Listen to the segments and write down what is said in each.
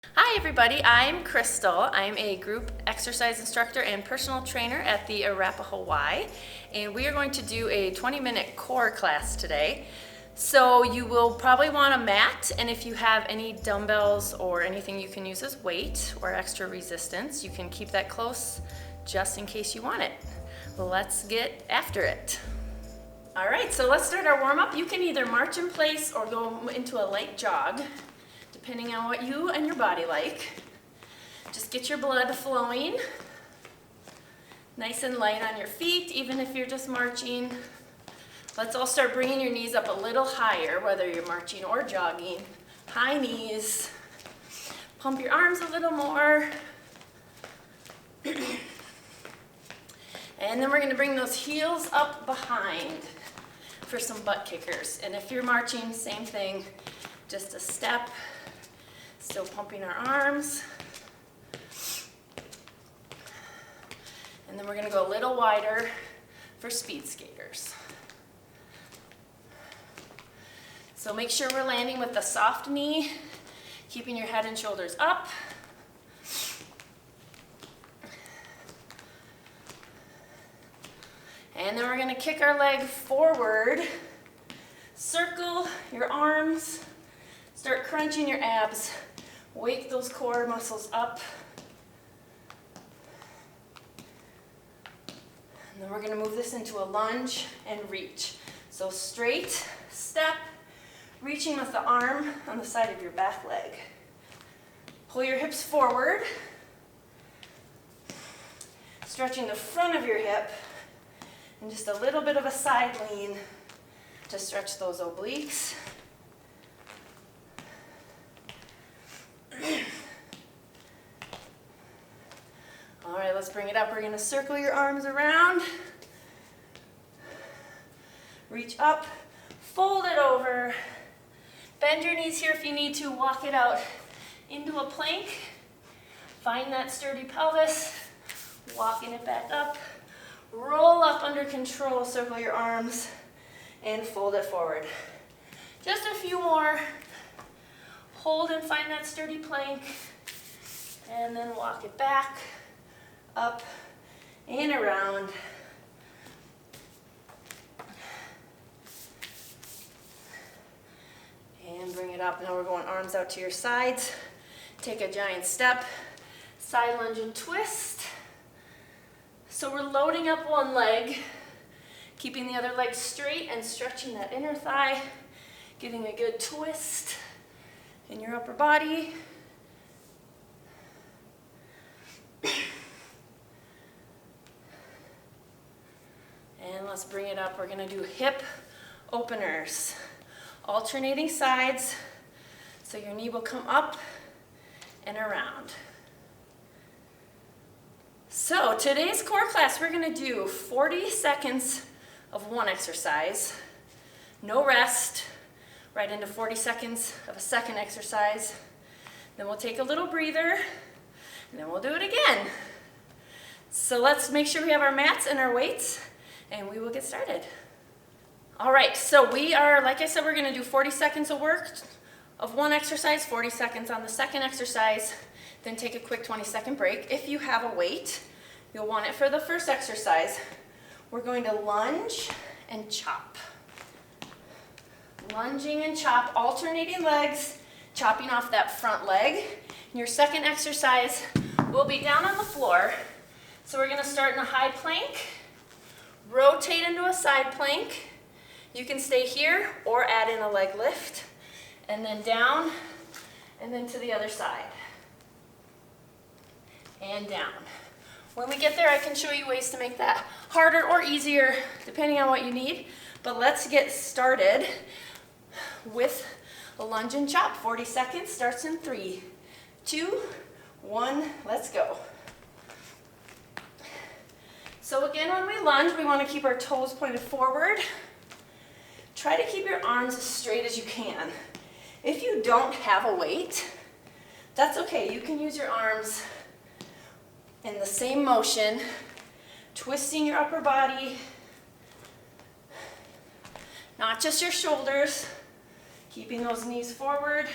Hi everybody, I'm Krystal. I'm a group exercise instructor and personal trainer at the Arapahoe Y, and we are going to do a 20-minute core class today. So you will probably want a mat, and if you have any dumbbells or anything you can use as weight or extra resistance, you can keep that close just in case you want it. Let's get after it. All right, so let's start our warm-up. You can either march in place or go into a light jog, depending on what you and your body like. Just get your blood flowing. Nice and light on your feet, even if you're just marching. Let's all start bringing your knees up a little higher, whether you're marching or jogging. High knees. Pump your arms a little more. And then we're gonna bring those heels up behind for some butt kickers. And if you're marching, same thing, just a step. Still pumping our arms. And then we're going to go a little wider for speed skaters. So make sure we're landing with the soft knee, keeping your head and shoulders up. And then we're going to kick our leg forward. Circle your arms. Start crunching your abs. Wake those core muscles up. And then we're going to move this into a lunge and reach. So straight step, reaching with the arm on the side of your back leg. Pull your hips forward, stretching the front of your hip, and just a little bit of a side lean to stretch those obliques. All right, let's bring it up. We're going to circle your arms around. Reach up, fold it over. Bend your knees here if you need to. Walk it out into a plank. Find that sturdy pelvis. Walking it back up. Roll up under control. Circle your arms and fold it forward. Just a few more. Hold and find that sturdy plank. And then walk it back. Up and around. And bring it up. Now we're going arms out to your sides. Take a giant step. Side lunge and twist. So we're loading up one leg, keeping the other leg straight and stretching that inner thigh, getting a good twist in your upper body. And let's bring it up. We're going to do hip openers. Alternating sides. So your knee will come up and around. So today's core class, we're going to do 40 seconds of one exercise. No rest. Right into 40 seconds of a second exercise. Then we'll take a little breather. And then we'll do it again. So let's make sure we have our mats and our weights. And we will get started. All right, so we are, like I said, we're gonna do 40 seconds of work of one exercise, 40 seconds on the second exercise, then take a quick 20-second break. If you have a weight, you'll want it for the first exercise. We're going to lunge and chop. Lunging and chop, alternating legs, chopping off that front leg. And your second exercise will be down on the floor. So we're gonna start in a high plank. Rotate into a side plank. You can stay here or add in a leg lift. And then down, and then to the other side. And down. When we get there, I can show you ways to make that harder or easier, depending on what you need. But let's get started with a lunge and chop. 40 seconds, starts in 3, 2, 1, let's go. So again, when we lunge, we want to keep our toes pointed forward. Try to keep your arms as straight as you can. If you don't have a weight, that's okay. You can use your arms in the same motion, twisting your upper body, not just your shoulders, keeping those knees forward.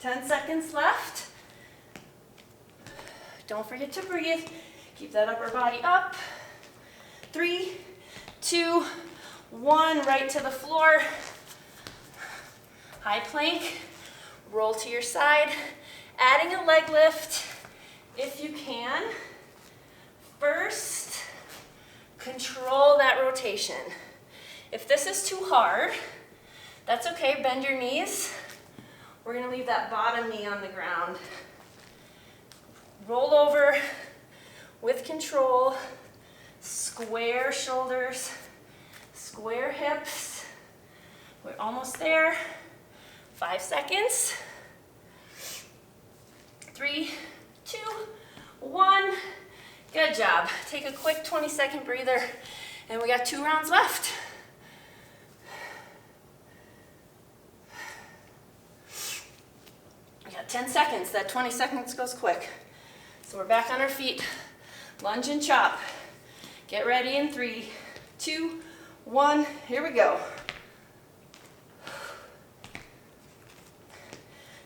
10 seconds left. Don't forget to breathe. Keep that upper body up. 3, 2, 1, right to the floor. High plank, roll to your side, adding a leg lift if you can. First, control that rotation. If this is too hard, that's okay, bend your knees. We're gonna leave that bottom knee on the ground. Roll over with control, square shoulders, square hips. We're almost there. 5 seconds. 3, 2, 1. Good job. Take a quick 20-second breather, and we got 2 rounds left. We got 10 seconds. That 20 seconds goes quick. So we're back on our feet. Lunge and chop. Get ready in 3, 2, 1. Here we go.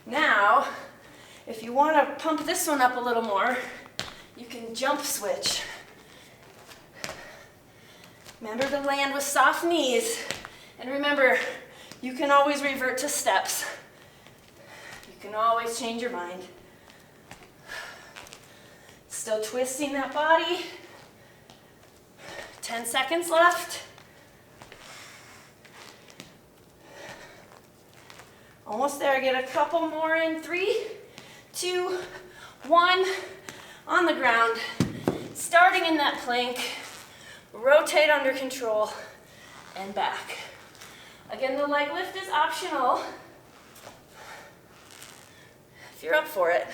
Now, if you want to pump this one up a little more, you can jump switch. Remember to land with soft knees. And remember, you can always revert to steps. You can always change your mind. Still twisting that body. 10 seconds left. Almost there. Get a couple more in. 3, 2, 1. On the ground. Starting in that plank. Rotate under control and back. Again, the leg lift is optional if you're up for it.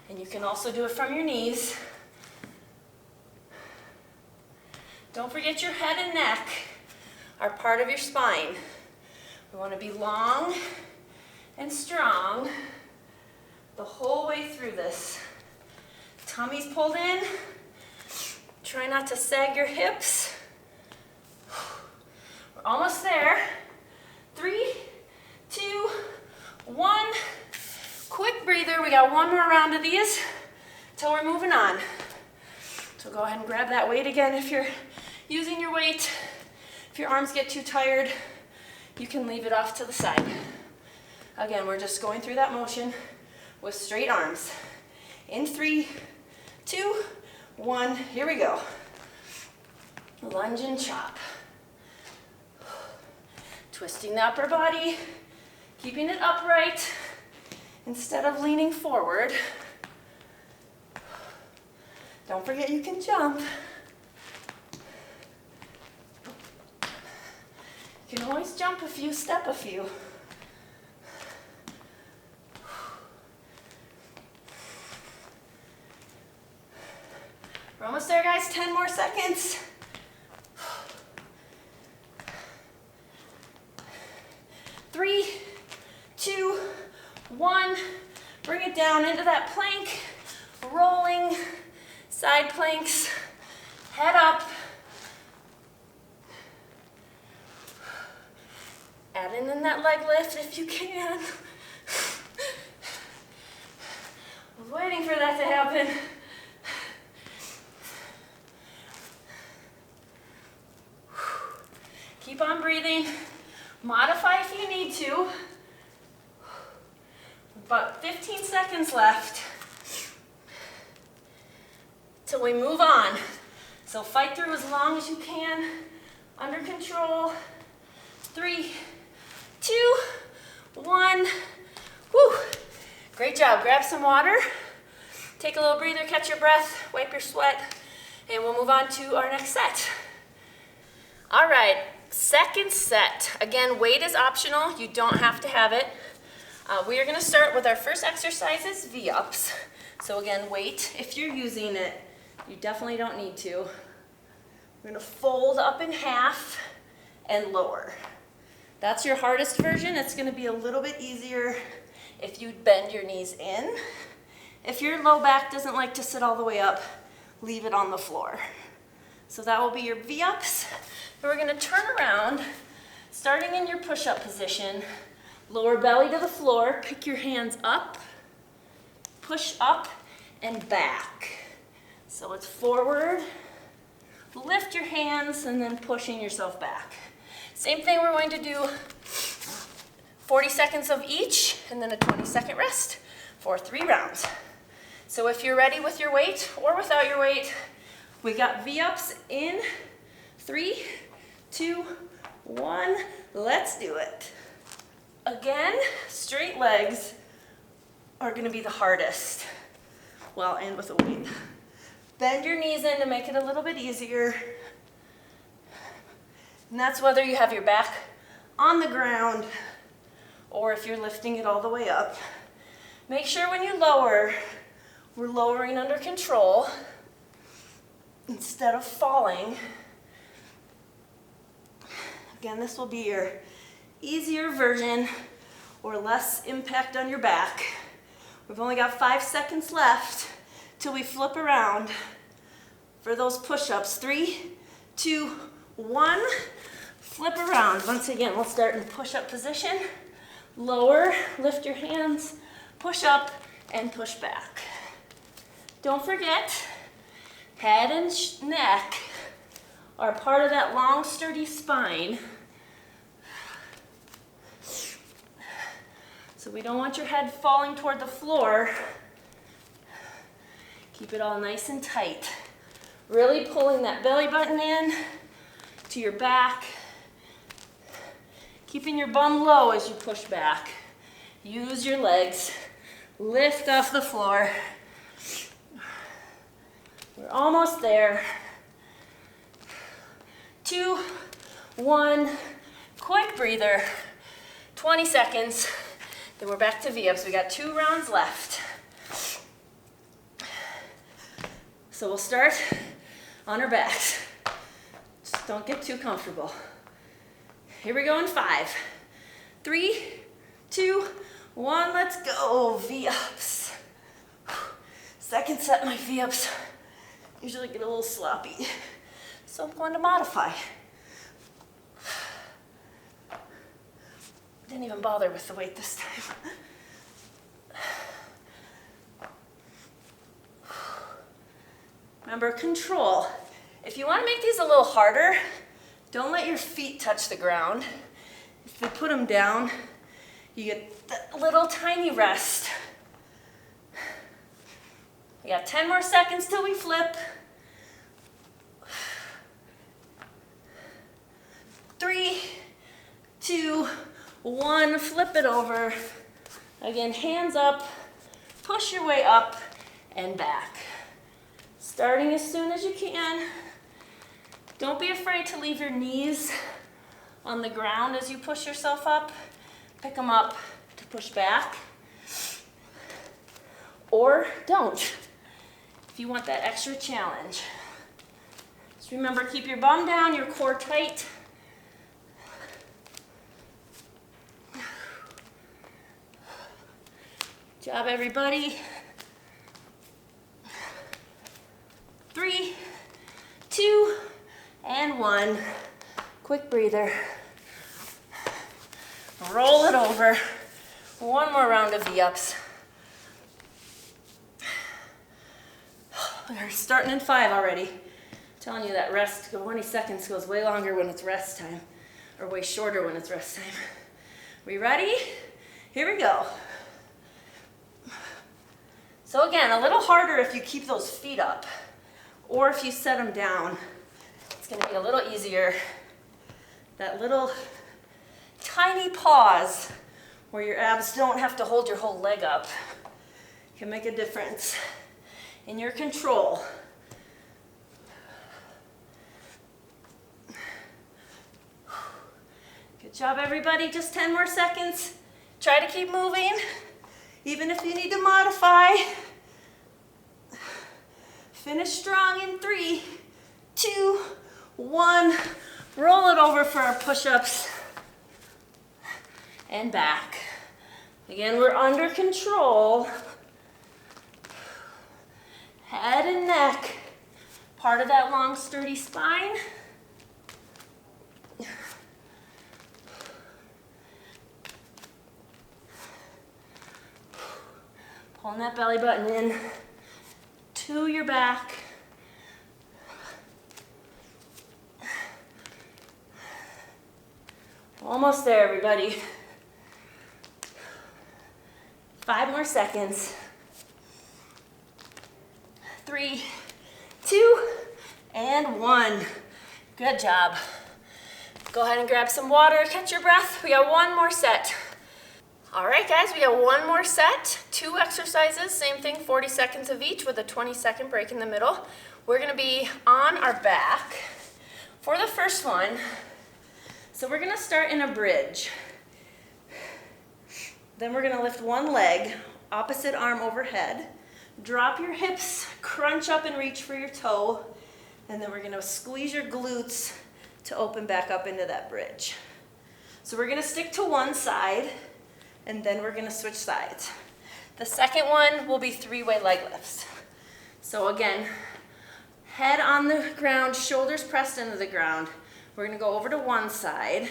And you can also do it from your knees. Don't forget your head and neck are part of your spine. We want to be long and strong the whole way through this. Tummy's pulled in. Try not to sag your hips. We're almost there. 3, 2, 1. Quick breather. We got 1 more round of these till we're moving on. So go ahead and grab that weight again if you're using your weight. If your arms get too tired, you can leave it off to the side. Again, we're just going through that motion with straight arms. In 3, 2, 1, here we go. Lunge and chop. Twisting the upper body, keeping it upright instead of leaning forward. Don't forget you can jump. You can always jump a few, step a few. We're almost there, guys. 10 more seconds. 3, 2, 1. Bring it down into that plank. Rolling, side planks, head up. Add in that leg lift if you can. I was waiting for that to happen. Keep on breathing. Modify if you need to. About 15 seconds left till we move on. So fight through as long as you can. Under control. 3, 2, 1. Whew. Great job. Grab some water. Take a little breather, catch your breath, wipe your sweat, and we'll move on to our next set. All right, second set. Again, weight is optional. You don't have to have it. We are going to start with our first exercises, V-ups. So again, weight, if you're using it, you definitely don't need to. We're going to fold up in half and lower. That's your hardest version. It's going to be a little bit easier if you bend your knees in. If your low back doesn't like to sit all the way up, leave it on the floor. So that will be your V-ups. And we're going to turn around, starting in your push-up position, Lower belly to the floor, pick your hands up, push up and back. So it's forward, lift your hands, and then pushing yourself back. Same thing, we're going to do 40 seconds of each, and then a 20-second rest for 3 rounds. So if you're ready with your weight or without your weight, we got V-ups in 3, 2, 1, let's do it. Again, straight legs are gonna be the hardest. Well, and with a weight. Bend your knees in to make it a little bit easier. And that's whether you have your back on the ground or if you're lifting it all the way up. Make sure when you lower, we're lowering under control instead of falling. Again, this will be your easier version or less impact on your back. We've only got 5 seconds left till we flip around for those push-ups. 3, 2, 1, flip around. Once again, we'll start in push-up position. Lower, lift your hands, push up and push back. Don't forget, head and neck are part of that long, sturdy spine. So we don't want your head falling toward the floor. Keep it all nice and tight. Really pulling that belly button in to your back. Keeping your bum low as you push back. Use your legs. Lift off the floor. We're almost there. 2, 1, quick breather. 20 seconds. Then we're back to V-ups. We got 2 rounds left. So we'll start on our backs. Just don't get too comfortable. Here we go in 5, 3, 2, 1, let's go. V-ups. Second set, my V-ups usually get a little sloppy. So I'm going to modify. Didn't even bother with the weight this time. Remember, control. If you want to make these a little harder, don't let your feet touch the ground. If you put them down, you get that little tiny rest. We got 10 more seconds till we flip. 3, 2, 1, flip it over. Again, hands up, push your way up and back. Starting as soon as you can. Don't be afraid to leave your knees on the ground as you push yourself up. Pick them up to push back. Or don't, if you want that extra challenge. Just remember, keep your bum down, your core tight. Good job, everybody. 3, 2, and 1. Quick breather. Roll it over. 1 more round of V-ups. We're starting in 5 already. I'm telling you that rest, 20 seconds goes way longer when it's rest time, or way shorter when it's rest time. We ready? Here we go. So again, a little harder if you keep those feet up, or if you set them down. It's going to be a little easier. That little tiny pause where your abs don't have to hold your whole leg up can make a difference in your control. Good job, everybody. Just 10 more seconds. Try to keep moving, even if you need to modify. Finish strong in 3, 2, 1. Roll it over for our push-ups and back. Again, we're under control. Head and neck, part of that long, sturdy spine. Pulling that belly button in to your back. Almost there, everybody. 5 more seconds. 3, 2, and 1. Good job. Go ahead and grab some water, catch your breath. We got one more set. All right, guys, we got one more set. 2 exercises, same thing, 40 seconds of each with a 20-second break in the middle. We're gonna be on our back for the first one. So we're gonna start in a bridge. Then we're gonna lift one leg, opposite arm overhead. Drop your hips, crunch up and reach for your toe. And then we're gonna squeeze your glutes to open back up into that bridge. So we're gonna stick to one side, and then we're gonna switch sides. The second one will be 3-way leg lifts. So again, head on the ground, shoulders pressed into the ground. We're gonna go over to one side,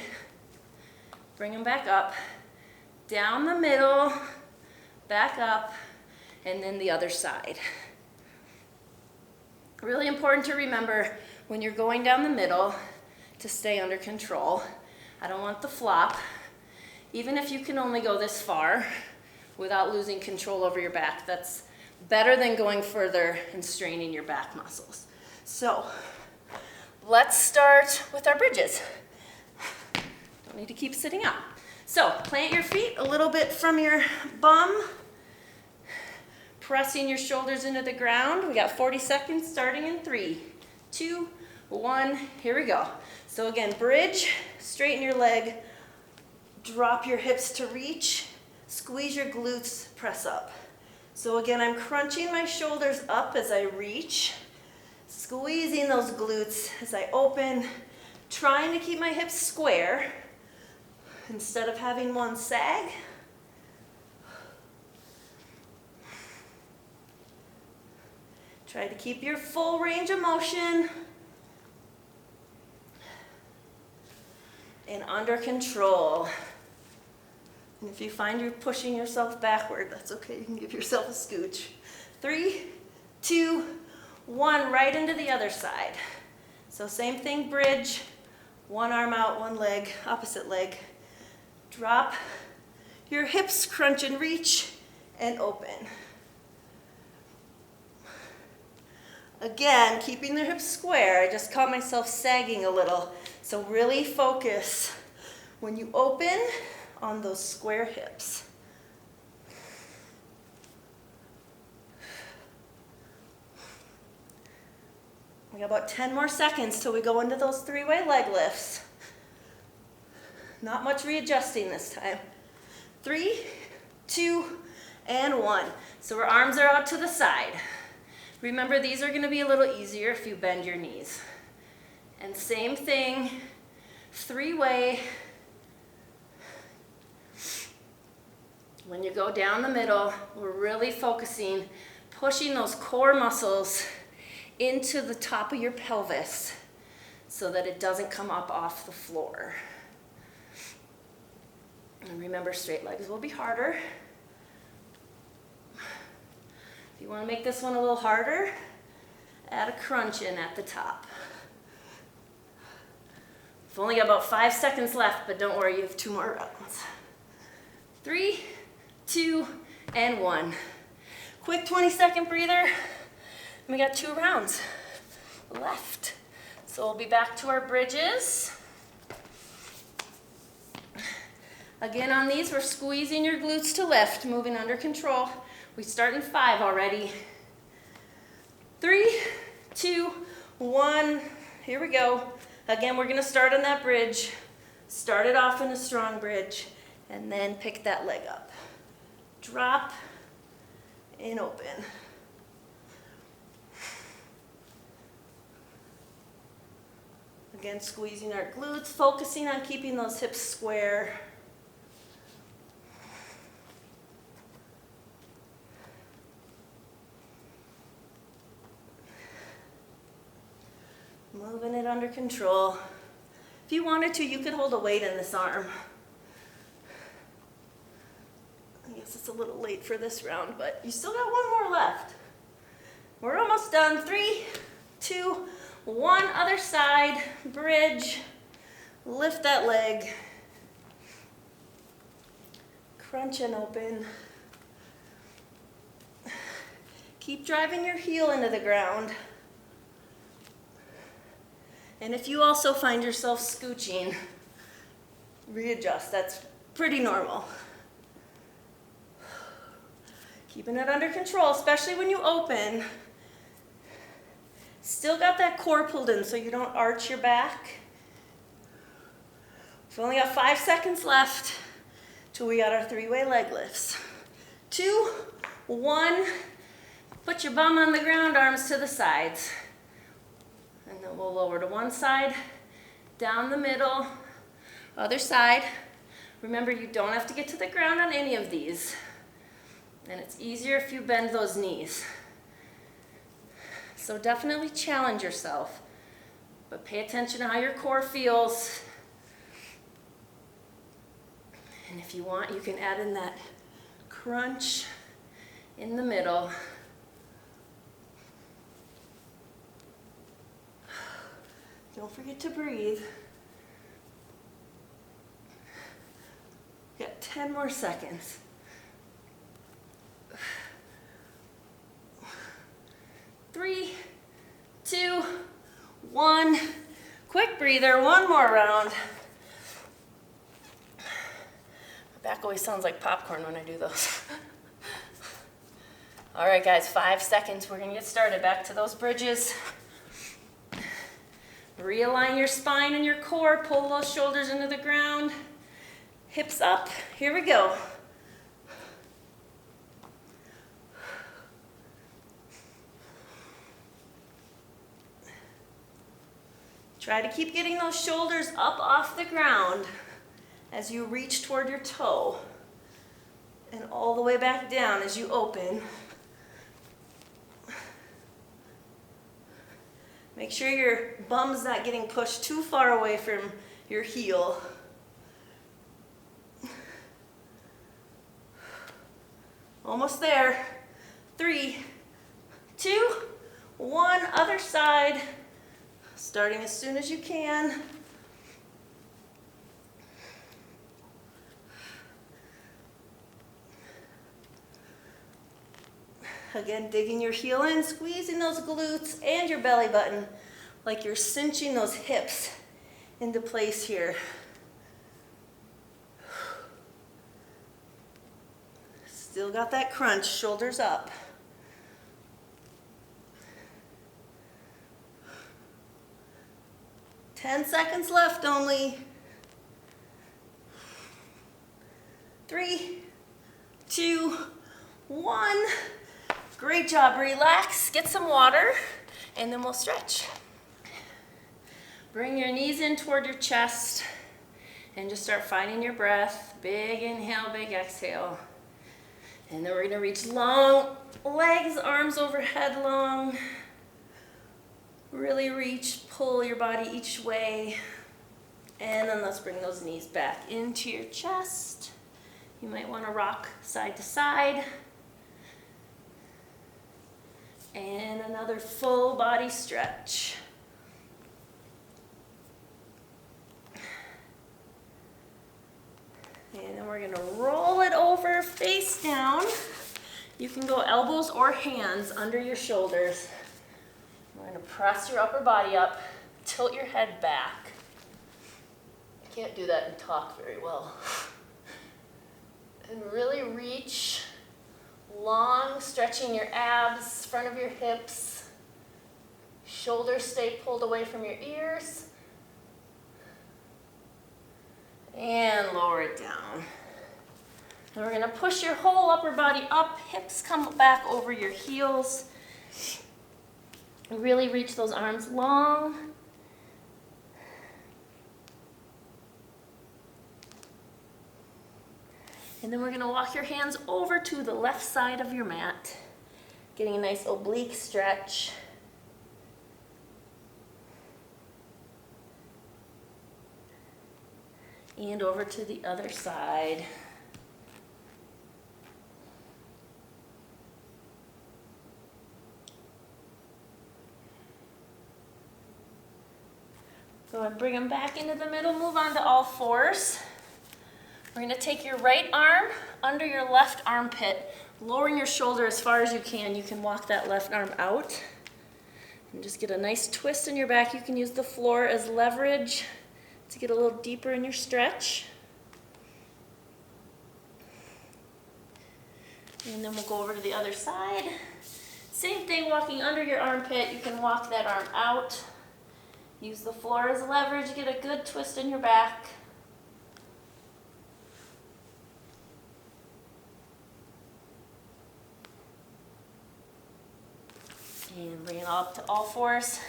bring them back up, down the middle, back up, and then the other side. Really important to remember when you're going down the middle to stay under control. I don't want the flop. Even if you can only go this far without losing control over your back, that's better than going further and straining your back muscles. So let's start with our bridges. Don't need to keep sitting up. So plant your feet a little bit from your bum, pressing your shoulders into the ground. We got 40 seconds starting in 3, 2, 1, here we go. So again, bridge, straighten your leg, drop your hips to reach, squeeze your glutes, press up. So again, I'm crunching my shoulders up as I reach, squeezing those glutes as I open, trying to keep my hips square instead of having one sag. Try to keep your full range of motion and under control. And if you find you're pushing yourself backward, that's okay. You can give yourself a scooch. 3, 2, 1, right into the other side. So same thing, bridge, one arm out, one leg, opposite leg. Drop your hips, crunch and reach, and open. Again, keeping the hips square. I just caught myself sagging a little. So really focus when you open on those square hips. We got about 10 more seconds till we go into those 3-way leg lifts. Not much readjusting this time. 3, 2, and 1. So our arms are out to the side. Remember, these are going to be a little easier if you bend your knees. And same thing, 3-way. When you go down the middle, we're really focusing, pushing those core muscles into the top of your pelvis so that it doesn't come up off the floor. And remember, straight legs will be harder. If you want to make this one a little harder, add a crunch in at the top. We've only got about 5 seconds left, but don't worry, you have 2 more rounds. 3, 2, and 1. Quick 20-second breather. And we got 2 rounds left. So we'll be back to our bridges. Again, on these, we're squeezing your glutes to lift, moving under control. We start in 5 already. 3, 2, 1. Here we go. Again, we're going to start on that bridge. Start it off in a strong bridge, and then pick that leg up. Drop and open. Again, squeezing our glutes, focusing on keeping those hips square. Moving it under control. If you wanted to, you could hold a weight in this arm. because it's a little late for this round, but you still got one more left. We're almost done. 3, 2, 1, other side, bridge, lift that leg, crunch and open. Keep driving your heel into the ground. And if you also find yourself scooching, readjust. That's pretty normal. Keeping it under control, especially when you open. Still got that core pulled in so you don't arch your back. We've only got 5 seconds left till we got our 3-way leg lifts. 2, 1, put your bum on the ground, arms to the sides. And then we'll lower to one side, down the middle, other side. Remember, you don't have to get to the ground on any of these. And it's easier if you bend those knees. So definitely challenge yourself, but pay attention to how your core feels. And if you want, you can add in that crunch in the middle. Don't forget to breathe. Got 10 more seconds. 3, 2, 1. Quick breather, one more round. My back always sounds like popcorn when I do those. All right, guys, 5 seconds. We're gonna get started. Back to those bridges. Realign your spine and your core. Pull those shoulders into the ground. Hips up. Here we go. Try to keep getting those shoulders up off the ground as you reach toward your toe and all the way back down as you open. Make sure your bum's not getting pushed too far away from your heel. Almost there. 3, 2, 1, other side. Starting as soon as you can. Again, digging your heel in, squeezing those glutes and your belly button like you're cinching those hips into place here. Still got that crunch, shoulders up. Ten seconds left only. 3, 2, 1. Great job. Relax, get some water, and then we'll stretch. Bring your knees in toward your chest and just start finding your breath. Big inhale, big exhale. And then we're going to reach long legs, arms overhead long. Really reach, pull your body each way. And then let's bring those knees back into your chest. You might want to rock side to side. And another full body stretch. And then we're going to roll it over face down. You can go elbows or hands under your shoulders. We're going to press your upper body up, tilt your head back. I can't do that and talk very well. And really reach long, stretching your abs, front of your hips. Shoulders stay pulled away from your ears. And lower it down. And we're going to push your whole upper body up, hips come back over your heels. Really reach those arms long. And then we're going to walk your hands over to the left side of your mat, getting a nice oblique stretch. And over to the other side. Go and bring them back into the middle. Move on to all fours. We're going to take your right arm under your left armpit, lowering your shoulder as far as you can. You can walk that left arm out and just get a nice twist in your back. You can use the floor as leverage to get a little deeper in your stretch. And then we'll go over to the other side. Same thing, walking under your armpit. You can walk that arm out. Use the floor as leverage, get a good twist in your back. And bring it all up to all fours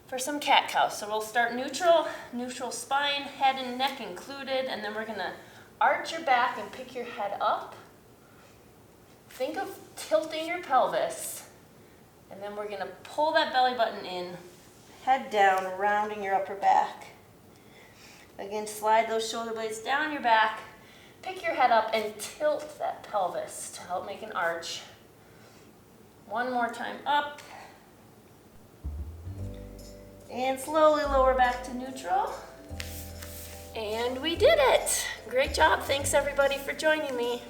for some cat-cow. So we'll start neutral, neutral spine, head and neck included, and then we're gonna arch your back and pick your head up. Think of tilting your pelvis, and then we're gonna pull that belly button in, head down, rounding your upper back. Again, slide those shoulder blades down your back, pick your head up, and tilt that pelvis to help make an arch. One more time up. And slowly lower back to neutral. And we did it. Great job. Thanks everybody for joining me.